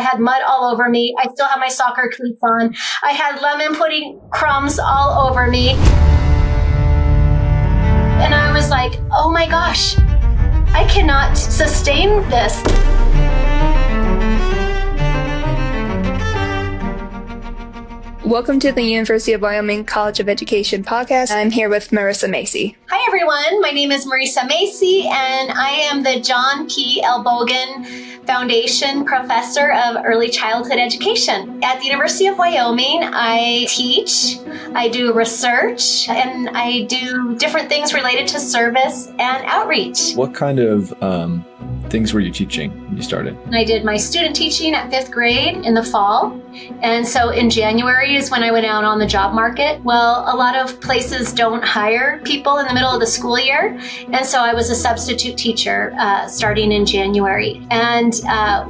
I had mud all over me. I still have my soccer cleats on. I had lemon pudding crumbs all over me. And I was like, oh my gosh, I cannot sustain this. Welcome to the University of Wyoming College of Education podcast. I'm here with Marisa Macy. Hi, everyone. My name is Marisa Macy, and I am the John P. L. Bogan Foundation Professor of Early Childhood Education. At the University of Wyoming, I teach, I do research, and I do different things related to service and outreach. What kind of things were you teaching when you started? I did my student teaching at 5th grade in the fall. And so in January is when I went out on the job market. Well, a lot of places don't hire people in the middle of the school year. And so I was a substitute teacher starting in January. And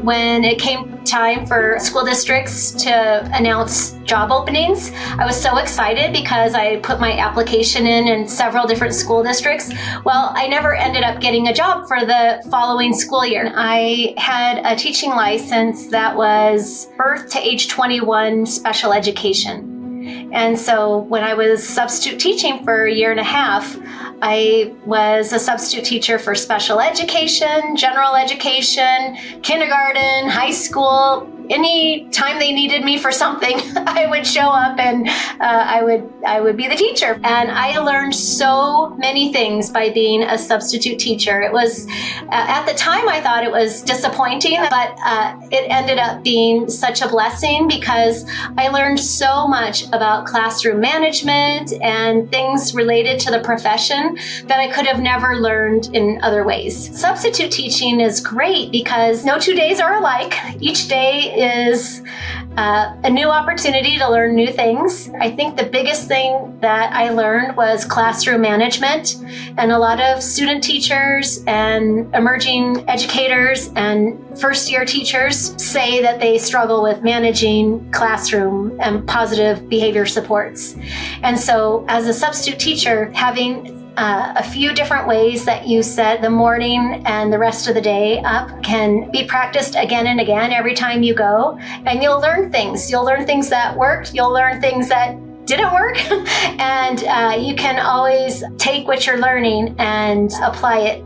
when it came time for school districts to announce job openings, I was so excited because I put my application in several different school districts. Well, I never ended up getting a job for the following school year. I had a teaching license that was birth to age 21 special education. And so when I was substitute teaching for a year and a half, I was a substitute teacher for special education, general education, kindergarten, high school. Any time they needed me for something, I would show up and I would be the teacher. And I learned so many things by being a substitute teacher. It was, at the time I thought it was disappointing, but it ended up being such a blessing because I learned so much about classroom management and things related to the profession that I could have never learned in other ways. Substitute teaching is great because no 2 days are alike. Each day is a new opportunity to learn new things. I think the biggest thing that I learned was classroom management, and a lot of student teachers and emerging educators and first-year teachers say that they struggle with managing classroom and positive behavior supports. And so as a substitute teacher, having a few different ways that you set the morning and the rest of the day up can be practiced again and again every time you go. And you'll learn things. You'll learn things that worked. You'll learn things that didn't work. And you can always take what you're learning and apply it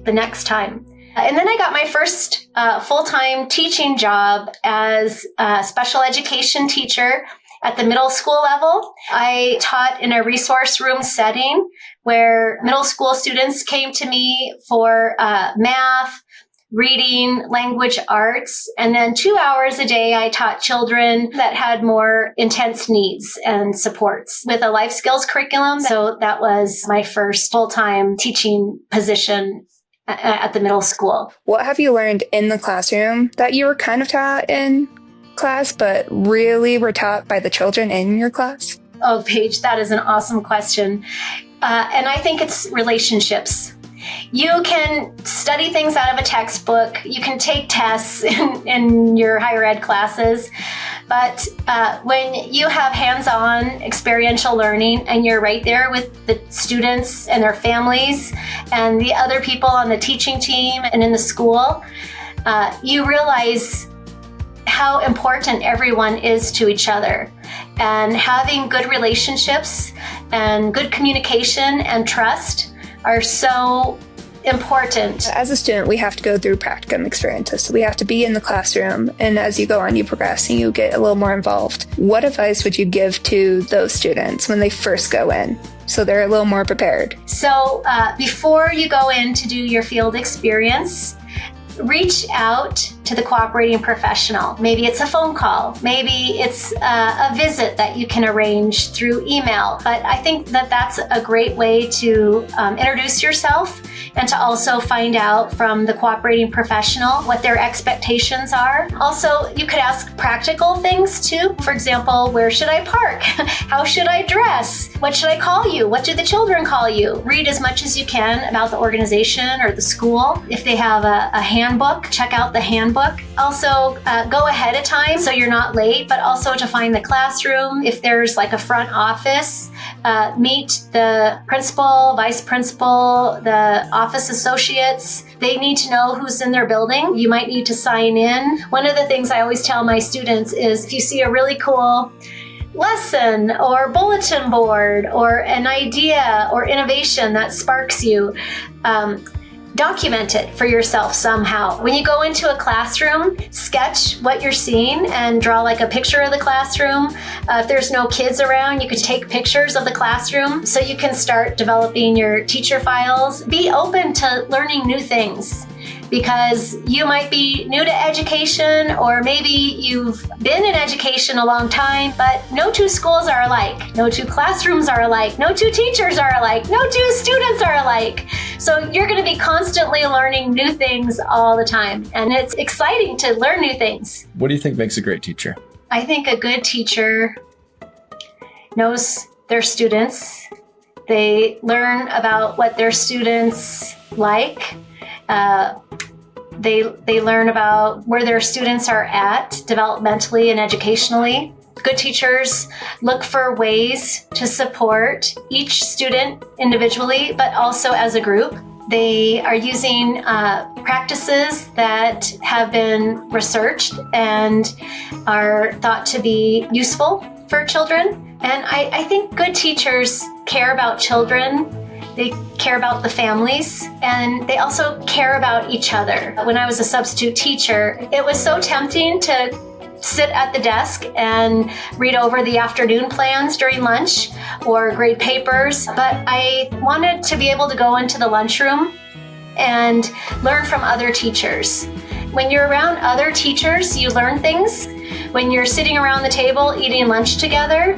the next time. And then I got my first full-time teaching job as a special education teacher at the middle school level. I taught in a resource room setting where middle school students came to me for math, reading, language arts, and then 2 hours a day I taught children that had more intense needs and supports with a life skills curriculum. So that was my first full-time teaching position at the middle school. What have you learned in the classroom that you were kind of taught in class, but really were taught by the children in your class? Oh, Paige, that is an awesome question. And I think it's relationships. You can study things out of a textbook. You can take tests in your higher ed classes. But when you have hands-on experiential learning and you're right there with the students and their families and the other people on the teaching team and in the school, you realize how important everyone is to each other. And having good relationships and good communication and trust are so important. As a student, we have to go through practicum experiences. So we have to be in the classroom. And as you go on, you progress and you get a little more involved. What advice would you give to those students when they first go in, so they're a little more prepared? So before you go in to do your field experience, reach out to the cooperating professional. Maybe it's a phone call. Maybe it's a visit that you can arrange through email. But I think that that's a great way to introduce yourself and to also find out from the cooperating professional what their expectations are. Also, you could ask practical things too. For example, where should I park? How should I dress? What should I call you? What do the children call you? Read as much as you can about the organization or the school. If they have a handbook, check out the handbook. book. Also, go ahead of time so you're not late, but also to find the classroom. If there's like a front office, meet the principal, vice principal, the office associates. They need to know who's in their building. You might need to sign in. One of the things I always tell my students is if you see a really cool lesson or bulletin board or an idea or innovation that sparks you, document it for yourself somehow. When you go into a classroom, sketch what you're seeing and draw like a picture of the classroom. If there's no kids around, you could take pictures of the classroom so you can start developing your teacher files. Be open to learning new things, because you might be new to education, or maybe you've been in education a long time, but no two schools are alike. No two classrooms are alike. No two teachers are alike. No two students are alike. So you're going to be constantly learning new things all the time. And it's exciting to learn new things. What do you think makes a great teacher? I think a good teacher knows their students. They learn about what their students like. They learn about where their students are at developmentally and educationally. Good teachers look for ways to support each student individually, but also as a group. They are using practices that have been researched and are thought to be useful for children. And I think good teachers care about children. They care about the families, and they also care about each other. When I was a substitute teacher, it was so tempting to sit at the desk and read over the afternoon plans during lunch or grade papers, but I wanted to be able to go into the lunchroom and learn from other teachers. When you're around other teachers, you learn things. When you're sitting around the table eating lunch together,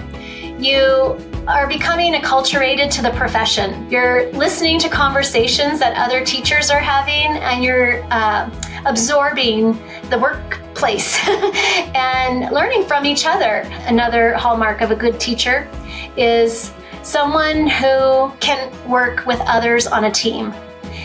you are becoming acculturated to the profession. You're listening to conversations that other teachers are having, and you're absorbing the workplace and learning from each other. Another hallmark of a good teacher is someone who can work with others on a team.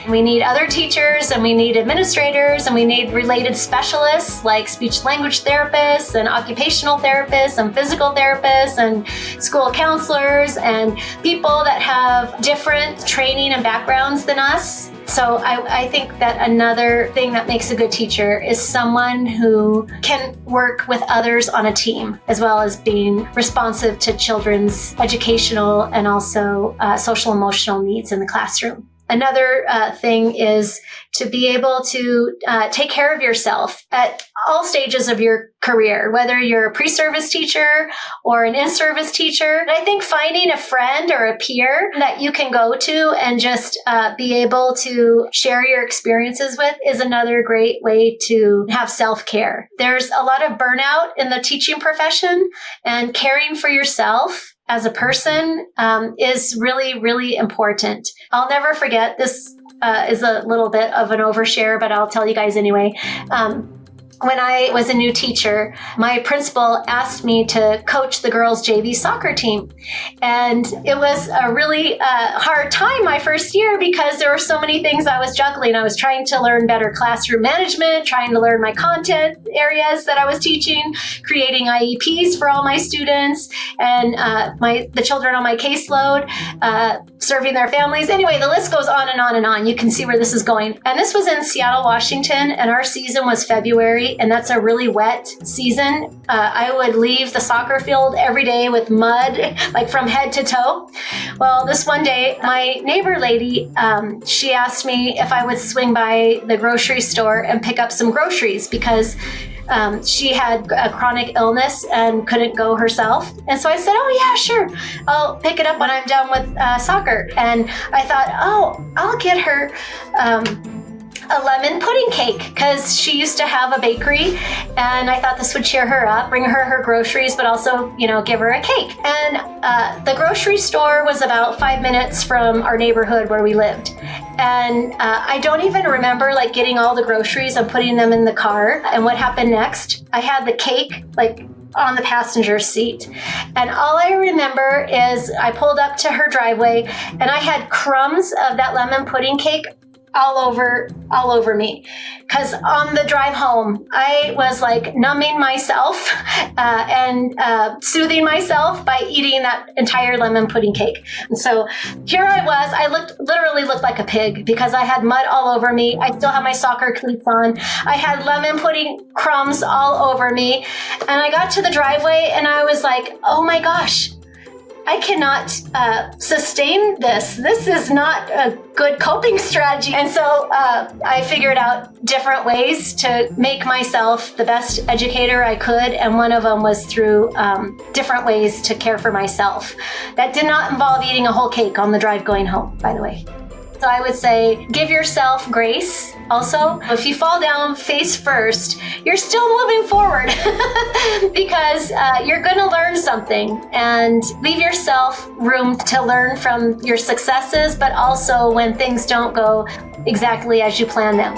We need other teachers, and we need administrators, and we need related specialists like speech language therapists and occupational therapists and physical therapists and school counselors and people that have different training and backgrounds than us. So I think that another thing that makes a good teacher is someone who can work with others on a team, as well as being responsive to children's educational and also social emotional needs in the classroom. Another thing is to be able to take care of yourself at all stages of your career, whether you're a pre-service teacher or an in-service teacher. And I think finding a friend or a peer that you can go to and just be able to share your experiences with is another great way to have self-care. There's a lot of burnout in the teaching profession, and caring for yourself as a person is really, really important. I'll never forget, this is a little bit of an overshare, but I'll tell you guys anyway. When I was a new teacher, my principal asked me to coach the girls' JV soccer team. And it was a really hard time my first year because there were so many things I was juggling. I was trying to learn better classroom management, trying to learn my content areas that I was teaching, creating IEPs for all my students, and the children on my caseload, serving their families. Anyway, the list goes on and on and on. You can see where this is going. And this was in Seattle, Washington, and our season was February. And that's a really wet season. I would leave the soccer field every day with mud, like from head to toe. Well, this one day, my neighbor lady, she asked me if I would swing by the grocery store and pick up some groceries because she had a chronic illness and couldn't go herself. And so I said, oh yeah, sure. I'll pick it up when I'm done with soccer. And I thought, oh, I'll get her a lemon pudding cake because she used to have a bakery, and I thought this would cheer her up, bring her her groceries, but also, give her a cake. And the grocery store was about 5 minutes from our neighborhood where we lived. And I don't even remember getting all the groceries and putting them in the car. And what happened next? I had the cake on the passenger seat. And all I remember is I pulled up to her driveway and I had crumbs of that lemon pudding cake all over me. Because on the drive home, I was like numbing myself and soothing myself by eating that entire lemon pudding cake. And so here I was, literally looked like a pig because I had mud all over me. I still have my soccer cleats on. I had lemon pudding crumbs all over me. And I got to the driveway and I was like, oh my gosh, I cannot sustain this. This is not a good coping strategy. And so I figured out different ways to make myself the best educator I could. And one of them was through different ways to care for myself. That did not involve eating a whole cake on the drive going home, by the way. So I would say give yourself grace. Also, if you fall down face first, you're still moving forward because you're going to learn something, and leave yourself room to learn from your successes, but also when things don't go exactly as you plan them.